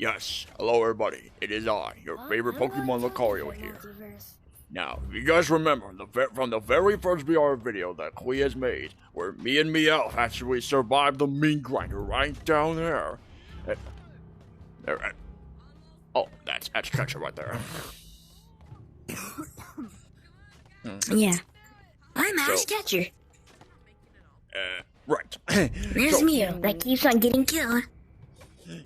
Yes, hello everybody. It is I, your favorite Pokemon Lucario here. Now, if you guys remember from the very first VR video that Kui has made, where me and Meowth actually survived the meat grinder right down there. Oh, that's Ketchup right there. Yeah. I'm Ash Ketcher. Right. There's Mew that keeps on getting killed.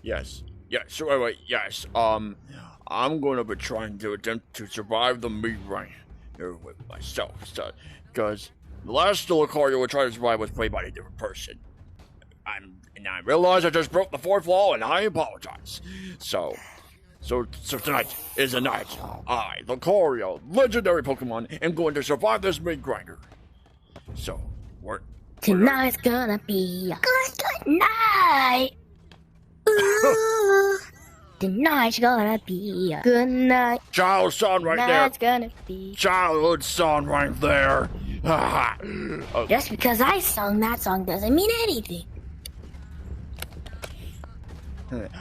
Yes. So wait. Yes. I'm gonna be trying to attempt to survive the meat grinder with myself, because the last Lucario we tried to survive was played by a different person. And I realized I just broke the fourth law, and I apologize. So tonight is the night I, Lucario, legendary Pokemon, am going to survive this meat grinder. So tonight's gonna be a good night. Ooh, tonight's gonna be a good night. Child son right there. Tonight's gonna be childhood son right there. Just because I sung that song doesn't mean anything.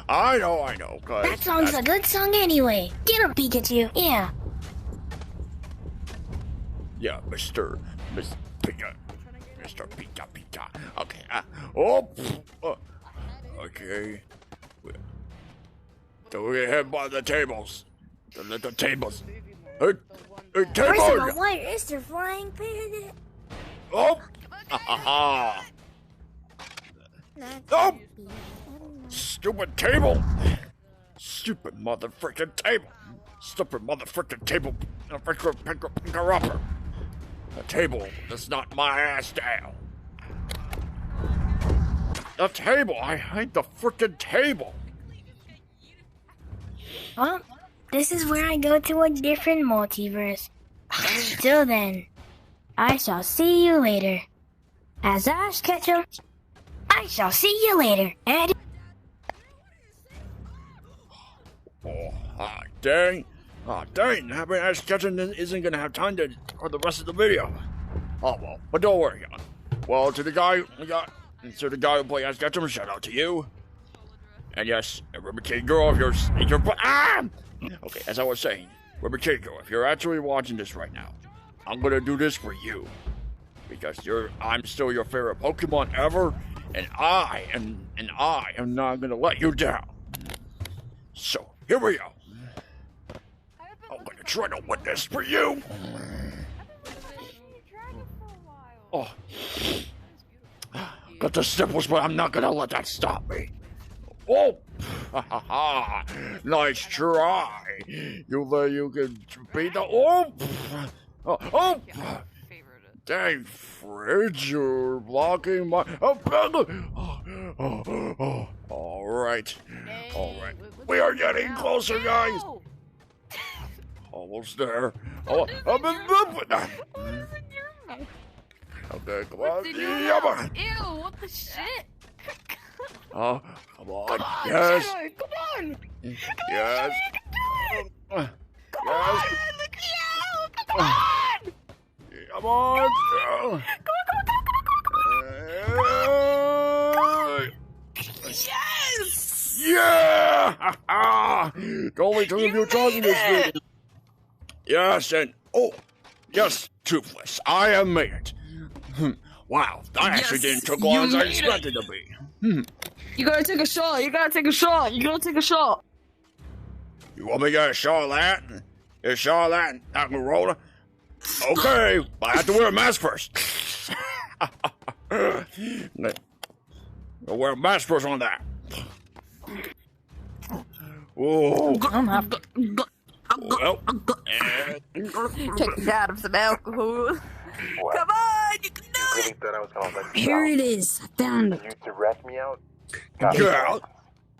I know. That song's a good song anyway. Get him, Pikachu. Yeah. Yeah, Mr. Pika. Okay. Okay. Don't get hit by the tables. The tables. First of all, why is there flying pig? Oh! Oh! Stupid table! Stupid motherfucking table! Stupid motherfucking table! Pick her upper! The table does not my ass down! The table! I hate the frickin' table! Well, this is where I go to a different multiverse. But until then, I shall see you later. As Ash Ketchum, I shall see you later, Eddie. Dang. I mean, Ash Ketchum isn't gonna have time for the rest of the video. Oh, well, but don't worry. Well, to the guy who played Ash Ketchum, shout out to you. And yes, remember, kid girl, if you're okay, as I was saying, remember, kid girl, if you're actually watching this right now, I'm gonna do this for you, because I'm still your favorite Pokemon ever, and I am not gonna let you down. So here we go. I'm gonna try to win this for you. Oh, got the sniffles, but I'm not gonna let that stop me. Oh, nice try. You can beat the oh. Dang, Fridge, you're blocking my. All right. We are getting closer, guys. Almost there. Okay, come on. Ew, what the shit? Oh, come on. Yes. Come on. Yes. Come on. Come on. Yes. Yeah. The only two of you trying this video. Yes, and yes, Toothless. I have made it. Wow, that actually didn't take long as I expected to be. You gotta take a shot. You gotta take a shot. You want me to get a shot of that? A shot of that? Not gonna roll it? Okay, but I have to wear a mask first. I'll wear a mask first on that. Whoa. Well, Take it out of some alcohol. What? Come on, you can do You really it. thought I was gonna let you Here down? it is. I found You it. to rat me out? girl,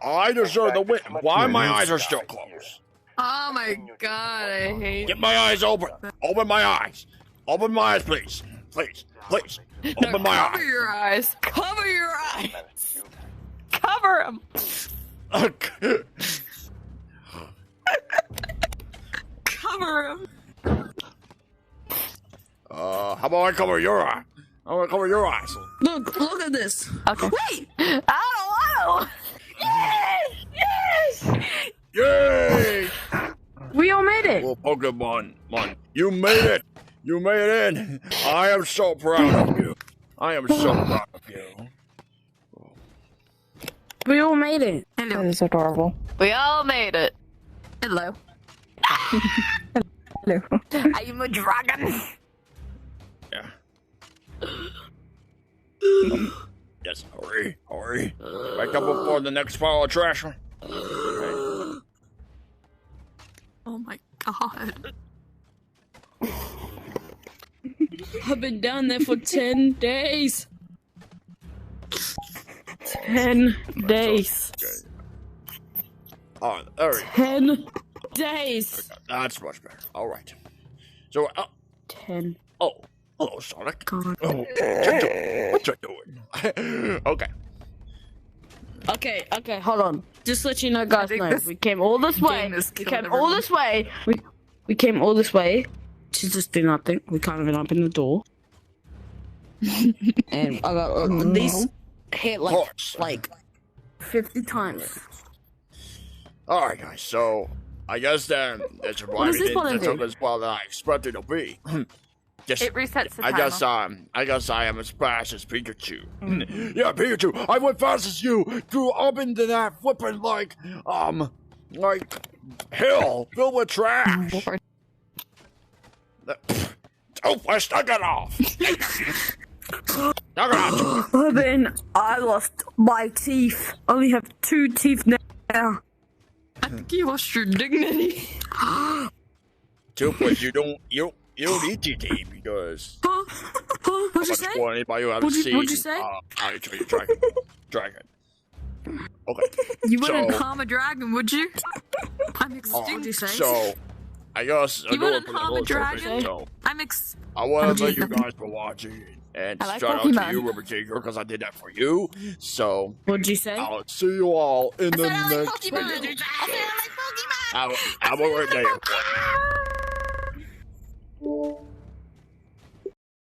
I deserve the win. Why my eyes are still closed? Oh my god, I hate. Get my eyes open. Open my eyes. Open my eyes, please. Please. Open my Cover eyes. your eyes. Cover your eyes. Cover them. Cover them. How about I cover your eye? I'm gonna cover your eyes. Look at this. Okay. Wait! I don't want to! Yes! Yay! We all made it. Well, Pokemon, you made it. You made it in. I am so proud of you. I am so proud of you. We all made it. That Hello. is adorable. We all made it. Hello. Hello. I am a dragon. Yeah. Yes, hurry. Wake up before the next pile of trash. Okay. Oh my god. I've been down there for 10 days. 10 days. Oh, there we go. 10 days. That's much better. All right. So, 10. oh, hello, Sonic. God. Oh, what you doing? Okay. Okay, hold on. Just to let you know, guys, think know, this we came all this way. game is We killing came all this way. We came all this way to just do nothing. We can't even open the door. And I got these hit like 50 times. All right, guys. So, I guess then it's What does this it one took do? as well as I expected it to be. Yes. It resets the I timer. guess I am as fast as Pikachu. Yeah, Pikachu, I went fast as you threw up into that flipping like hill filled with trash. Oh, I stuck it off. Stuck it off. And then I lost my teeth. I only have 2 teeth now. I think you lost your dignity. But you don't need your teeth because What'd you say? for anybody who hasn't seen, what'd you say? I'll show you Dragon. Okay. You wouldn't So- harm a dragon, would you? I'm What'd extinct. you say? So, I guess You I know wouldn't it for the harm a whole dragon? purpose, so I'm ex. I want to Oh, thank you geez. guys for watching and I like shout out to Pokemon. you, River Tiger, because I did that for you. So, What'd you say? I'll see you all in the next Pokemon. video. Have a great day, everyone.